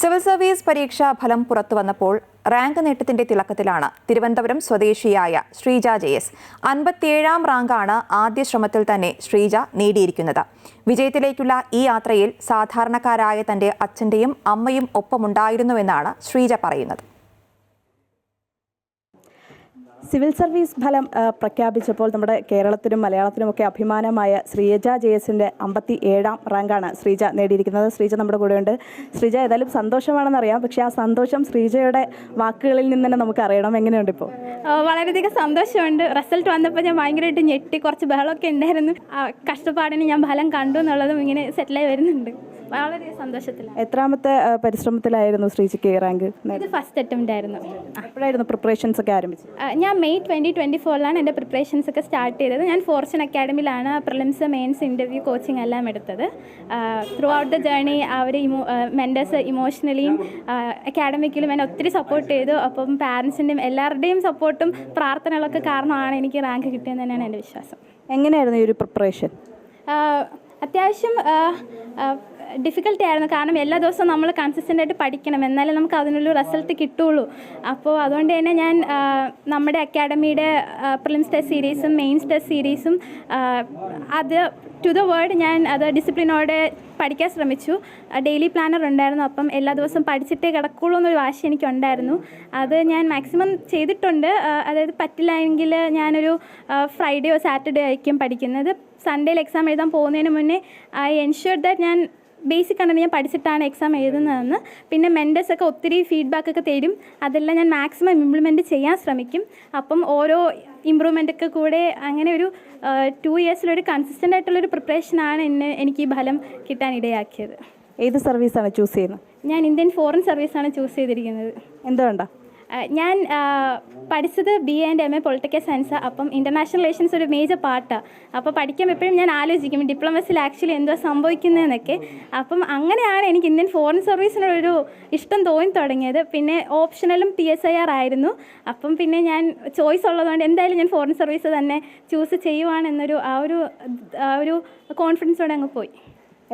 Civil service പരീക്ഷാ ഫലം പുറത്തുവന്നപ്പോൾ rank നേട്ടത്തിന്റെ തിളക്കത്തിലാണ് തിരുവനന്തപുരം സ്വദേശിയായ ശ്രീജ JS. 57ാം റാങ്കാണ് ആദ്യ ശ്രമത്തിൽ തന്നെ ശ്രീജ നേടിയിരിക്കുന്നത്. വിജയത്തിലേക്കുള്ള ഈ യാത്രയിൽ സാധാരണക്കാരായ തന്റെ അച്ഛന്റെയും അമ്മയും ഒപ്പമുണ്ടായിരുന്നുവെന്നാണ് ശ്രീജ പറയുന്നത്. സിവിൽ സർവീസ് ഫലം പ്രഖ്യാപിച്ചപ്പോൾ നമ്മുടെ കേരളത്തിനും മലയാളത്തിനുമൊക്കെ അഭിമാനമായ ശ്രീജ JSന്റെ 57ാം റാങ്കാണ് ശ്രീജ നേടിയിരിക്കുന്നത്. ശ്രീജ നമ്മുടെ കൂടെയുണ്ട്. ശ്രീജ ഏതായാലും സന്തോഷമാണെന്നറിയാം, പക്ഷേ ആ സന്തോഷം ശ്രീജയുടെ വാക്കുകളിൽ നിന്ന് തന്നെ നമുക്ക് അറിയണം. എങ്ങനെയുണ്ട് ഇപ്പോൾ? വളരെയധികം സന്തോഷമുണ്ട്. റിസൾട്ട് വന്നപ്പോൾ ഞാൻ ഭയങ്കരമായിട്ട് ഞെട്ടി, കുറച്ച് ബഹളമൊക്കെ ഉണ്ടായിരുന്നു. കഷ്ടപ്പാടിന് ഞാൻ ഫലം കണ്ടു എന്നുള്ളതും ഇങ്ങനെ സെറ്റിലായി വരുന്നുണ്ട്. വളരെ സന്തോഷത്തിലാണ്. എത്രാമത്തെ പരിശ്രമത്തിലായിരുന്നു ശ്രീജയ്ക്ക് റാങ്ക്? ഇത് ഫസ്റ്റ് അറ്റംപ്റ്റ് ആയിരുന്നു. എപ്പോഴായിരുന്നു പ്രിപ്പറേഷൻസ് ഒക്കെ ആരംഭിച്ചത്? ഞാൻ മെയ് 2024 എൻ്റെ പ്രിപ്പറേഷൻസ് ഒക്കെ സ്റ്റാർട്ട് ചെയ്തത്. ഞാൻ ഫോർച്യൂൺ അക്കാഡമിയിലാണ് പ്രിലിംസ്, മെയിൻസ്, ഇൻ്റർവ്യൂ, കോച്ചിങ് എല്ലാം എടുത്തത്. ത്രൂ ഔട്ട് ദ ജേർണി അവർ മെൻറ്റേഴ്സ് ഇമോഷണലിയും അക്കാഡമിക്കലും എന്നെ ഒത്തിരി സപ്പോർട്ട് ചെയ്തു. അപ്പം പാരൻസിൻ്റെയും എല്ലാവരുടെയും സപ്പോർട്ടും പ്രാർത്ഥനകളൊക്കെ കാരണമാണ് എനിക്ക് റാങ്ക് കിട്ടിയെന്ന് തന്നെയാണ് എൻ്റെ വിശ്വാസം. എങ്ങനെയായിരുന്നു ഈ ഒരു പ്രിപ്പറേഷൻ? അത്യാവശ്യം ഡിഫിക്കൽട്ടി ആയിരുന്നു. കാരണം എല്ലാ ദിവസവും നമ്മൾ കൺസിസ്റ്റൻ്റ് ആയിട്ട് പഠിക്കണം, എന്നാലേ നമുക്ക് അതിനുള്ള റിസൾട്ട് കിട്ടുള്ളൂ. അപ്പോൾ അതുകൊണ്ട് തന്നെ ഞാൻ നമ്മുടെ അക്കാഡമിയുടെ പ്രിലിംസ് ടെസ്റ്റ് സീരീസും മെയിൻസ് ടെസ്റ്റ് സീരീസും അത് ടു ദ വേർഡ് ഞാൻ അത് ഡിസിപ്ലിനോടെ പഠിക്കാൻ ശ്രമിച്ചു. ഡെയിലി പ്ലാനർ ഉണ്ടായിരുന്നു. അപ്പം എല്ലാ ദിവസവും പഠിച്ചിട്ടേ കിടക്കുള്ളൂ എന്നൊരു വാശി എനിക്കുണ്ടായിരുന്നു. അത് ഞാൻ മാക്സിമം ചെയ്തിട്ടുണ്ട്. അതായത് പറ്റില്ലെങ്കിൽ ഞാനൊരു ഫ്രൈഡേയോ സാറ്റർഡേ ആയിരിക്കും പഠിക്കുന്നത്. സൺഡേയിൽ എക്സാം എഴുതാൻ പോകുന്നതിന് മുന്നേ ഐ എൻഷുർ ദാറ്റ് ഞാൻ ബേസിക് കണ്ടന്റ് ഞാൻ പഠിച്ചിട്ടാണ് എക്സാം എഴുതുന്നതെന്ന്. പിന്നെ മെൻറ്റേഴ്സൊക്കെ ഒത്തിരി ഫീഡ്ബാക്കൊക്കെ തരും. അതെല്ലാം ഞാൻ മാക്സിമം ഇംപ്ലിമെൻറ്റ് ചെയ്യാൻ ശ്രമിക്കും. അപ്പം ഓരോ ഇമ്പ്രൂവ്മെൻറ്റൊക്കെ കൂടെ അങ്ങനെ ഒരു 2 ഇയേഴ്സിലൊരു കൺസിസ്റ്റൻ്റ് ആയിട്ടുള്ളൊരു പ്രിപ്പറേഷനാണ് എനിക്ക് ഈ ഫലം കിട്ടാൻ ഇടയാക്കിയത്. ഏത് സർവീസാണ് ചൂസ് ചെയ്യുന്നത്? ഞാൻ ഇന്ത്യൻ ഫോറിൻ സർവീസാണ് ചൂസ് ചെയ്തിരിക്കുന്നത്. എന്തുകൊണ്ടാണ്? ഞാൻ പഠിച്ചത് BA ആൻഡ് MA പൊളിറ്റിക്കൽ സയൻസാണ്. അപ്പം ഇൻ്റർനാഷണൽ റിലേഷൻസ് ഒരു മേജർ പാർട്ടാണ്. അപ്പോൾ പഠിക്കാൻ എപ്പോഴും ഞാൻ ആലോചിക്കും ഡിപ്ലോമസിൽ ആക്ച്വലി എന്തോ സംഭവിക്കുന്നതെന്നൊക്കെ. അപ്പം അങ്ങനെയാണ് എനിക്ക് ഇന്ത്യൻ ഫോറിൻ സർവീസിനൊരു ഇഷ്ടം തോന്നി തുടങ്ങിയത്. പിന്നെ ഓപ്ഷണലും PSIR ആയിരുന്നു. അപ്പം പിന്നെ ഞാൻ ചോയ്സ് ഉള്ളതുകൊണ്ട് എന്തായാലും ഞാൻ ഫോറിൻ സർവീസ് തന്നെ ചൂസ് ചെയ്യുവാണെന്നൊരു ആ ഒരു കോൺഫിഡൻസോടെ അങ്ങ് പോയി.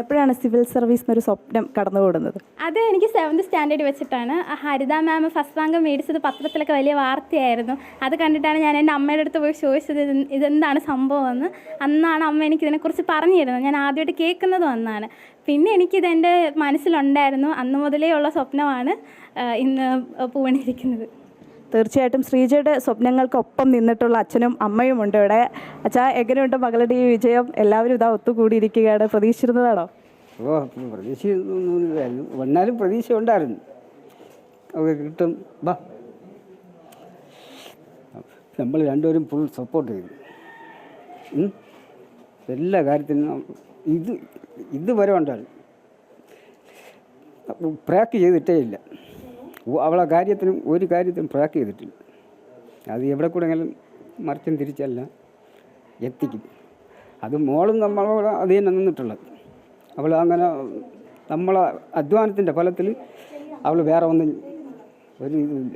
എപ്പോഴാണ് സിവിൽ സർവീസ് എന്നൊരു സ്വപ്നം കടന്നുകൂടുന്നത്? അത് എനിക്ക് 7th സ്റ്റാൻഡേർഡ് വെച്ചിട്ടാണ്. ഹരിത മാം ഫസ്റ്റ് റാങ്ക് മേടിച്ചത് പത്രത്തിലൊക്കെ വലിയ വാർത്തയായിരുന്നു. അത് കണ്ടിട്ടാണ് ഞാൻ എൻ്റെ അമ്മയുടെ അടുത്ത് പോയി ചോദിച്ചത് ഇതെന്താണ് സംഭവം എന്ന്. അന്നാണ് അമ്മ എനിക്കിതിനെക്കുറിച്ച് പറഞ്ഞു തരുന്നത്. ഞാൻ ആദ്യമായിട്ട് കേൾക്കുന്നതും അന്നാണ്. പിന്നെ എനിക്കിത് എൻ്റെ മനസ്സിലുണ്ടായിരുന്നു. അന്ന് മുതലേ ഉള്ള സ്വപ്നമാണ് ഇന്ന് പൂവണിയിരിക്കുന്നത്. തീർച്ചയായിട്ടും ശ്രീജയുടെ സ്വപ്നങ്ങൾക്കൊപ്പം നിന്നിട്ടുള്ള അച്ഛനും അമ്മയും ഉണ്ട് ഇവിടെ. അച്ഛാ, എങ്ങനെയുണ്ട് മകളുടെ ഈ വിജയം? എല്ലാവരും ഇതാ ഒത്തുകൂടിയിരിക്കുകയാണ്. പ്രതീക്ഷിച്ചിരുന്നതാണോ? പ്രതീക്ഷയൊന്നുമില്ലായിരുന്നു. വന്നാലും പ്രതീക്ഷ ഉണ്ടായിരുന്നു. ഒക്കെ കിട്ടും. നമ്മൾ രണ്ടുപേരും ഫുൾ സപ്പോർട്ട് ചെയ്തു. എല്ലാ കാര്യത്തിനും ഇതുവരെ ഉണ്ടായിരുന്നു. പ്രാക്ക് ചെയ്തിട്ടേ ഇല്ല. അവളെ കാര്യത്തിനും ഒരു കാര്യത്തിനും പ്രാക്ക് ചെയ്തിട്ടില്ല. അത് എവിടെ കൂടെങ്കിലും മറിച്ചും തിരിച്ചല്ല എത്തിക്കും. അത് മോളും നമ്മളോട് അത് തന്നെ നിന്നിട്ടുള്ളത്. അവൾ അങ്ങനെ നമ്മളെ അധ്വാനത്തിൻ്റെ ഫലത്തിൽ അവൾ വേറെ ഒന്നും ഒരു ഇതില്ല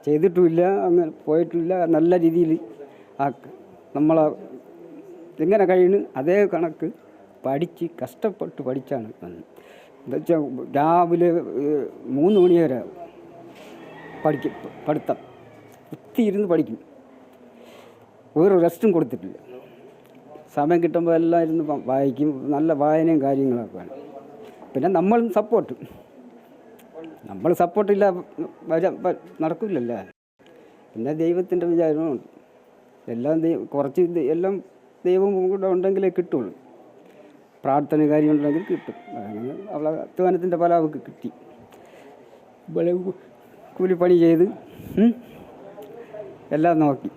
ചെയ്തിട്ടുമില്ല, അങ്ങനെ പോയിട്ടില്ല. നല്ല രീതിയിൽ നമ്മളെ എങ്ങനെ കഴിയുന്നു അതേ കണക്ക് പഠിച്ച് കഷ്ടപ്പെട്ട് പഠിച്ചാണ്. എന്താ വെച്ചാൽ രാവിലെ 3 മണി വരെ പഠിത്തം കുത്തിയിരുന്ന് പഠിക്കും. ഒരു റെസ്റ്റും കൊടുത്തിട്ടില്ല. സമയം കിട്ടുമ്പോൾ എല്ലാം ഇരുന്ന് വായിക്കും. നല്ല വായനയും കാര്യങ്ങളൊക്കെ വേണം. പിന്നെ നമ്മളും സപ്പോർട്ടില്ല നടക്കില്ലല്ലേ. പിന്നെ ദൈവത്തിൻ്റെ വിചാരമുണ്ട്. എല്ലാം എല്ലാം ദൈവം കൂടെ ഉണ്ടെങ്കിലേ കിട്ടുള്ളൂ. പ്രാർത്ഥന കാര്യമുണ്ടെങ്കിൽ കിട്ടും. അങ്ങനെ അവളെ അധ്വാനത്തിൻ്റെ ഫലം അവൾക്ക് കിട്ടി. കൂലിപ്പണി ചെയ്ത് എല്ലാം നോക്കി.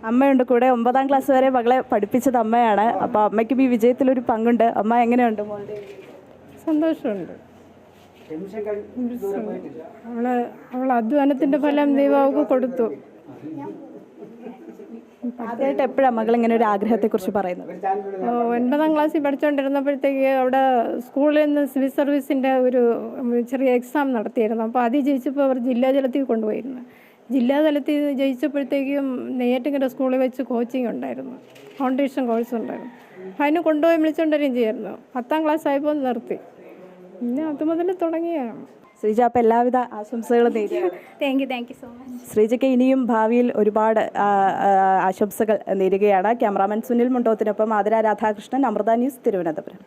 അമ്മയുണ്ട് കൂടെ. 9ാം ക്ലാസ് വരെ മകളെ പഠിപ്പിച്ചത് അമ്മയാണ്. അപ്പോൾ അമ്മയ്ക്കും ഈ വിജയത്തിലൊരു പങ്കുണ്ട്. അമ്മ എങ്ങനെയുണ്ട്? സന്തോഷമുണ്ട്. അവളെ അധ്വാനത്തിൻ്റെ ഫലം ദൈവം അവൾക്ക് കൊടുത്തു. ആദ്യമായിട്ട് എപ്പോഴാണ് മകൾ ഇങ്ങനെ ഒരു ആഗ്രഹത്തെക്കുറിച്ച് പറയുന്നത്? 9ാം ക്ലാസ്സിൽ പഠിച്ചുകൊണ്ടിരുന്നപ്പോഴത്തേക്ക് അവിടെ സ്കൂളിൽ നിന്ന് സിവിൽ സർവീസിൻ്റെ ഒരു ചെറിയ എക്സാം നടത്തിയിരുന്നു. അപ്പോൾ അത് ജയിച്ചപ്പോൾ അവർ ജില്ലാതലത്തിൽ കൊണ്ടുപോയിരുന്നു. ജില്ലാതലത്തിൽ ജയിച്ചപ്പോഴത്തേക്കും നെയ്യാറ്റിൻകര സ്കൂളിൽ വെച്ച് കോച്ചിങ് ഉണ്ടായിരുന്നു, ഫൗണ്ടേഷൻ കോഴ്സ് ഉണ്ടായിരുന്നു. അതിന് കൊണ്ടുപോയി വിളിച്ചുകൊണ്ടിരിക്കുകയും ചെയ്യായിരുന്നു. 10ാം ക്ലാസ് ആയപ്പോൾ നിർത്തി. പിന്നെ അത് മുതൽ തുടങ്ങിയാണ്. ശ്രീജ, അപ്പോൾ എല്ലാവിധ ആശംസകളും നേരുകയാണ്. Thank you so much. ശ്രീജയ്ക്ക് ഇനിയും ഭാവിയിൽ ഒരുപാട് ആശംസകൾ നേരുകയാണ്. ക്യാമറാമാൻ സുനിൽ മുണ്ടോത്തിനൊപ്പം ആതിര രാധാകൃഷ്ണൻ, അമൃത ന്യൂസ്, തിരുവനന്തപുരം.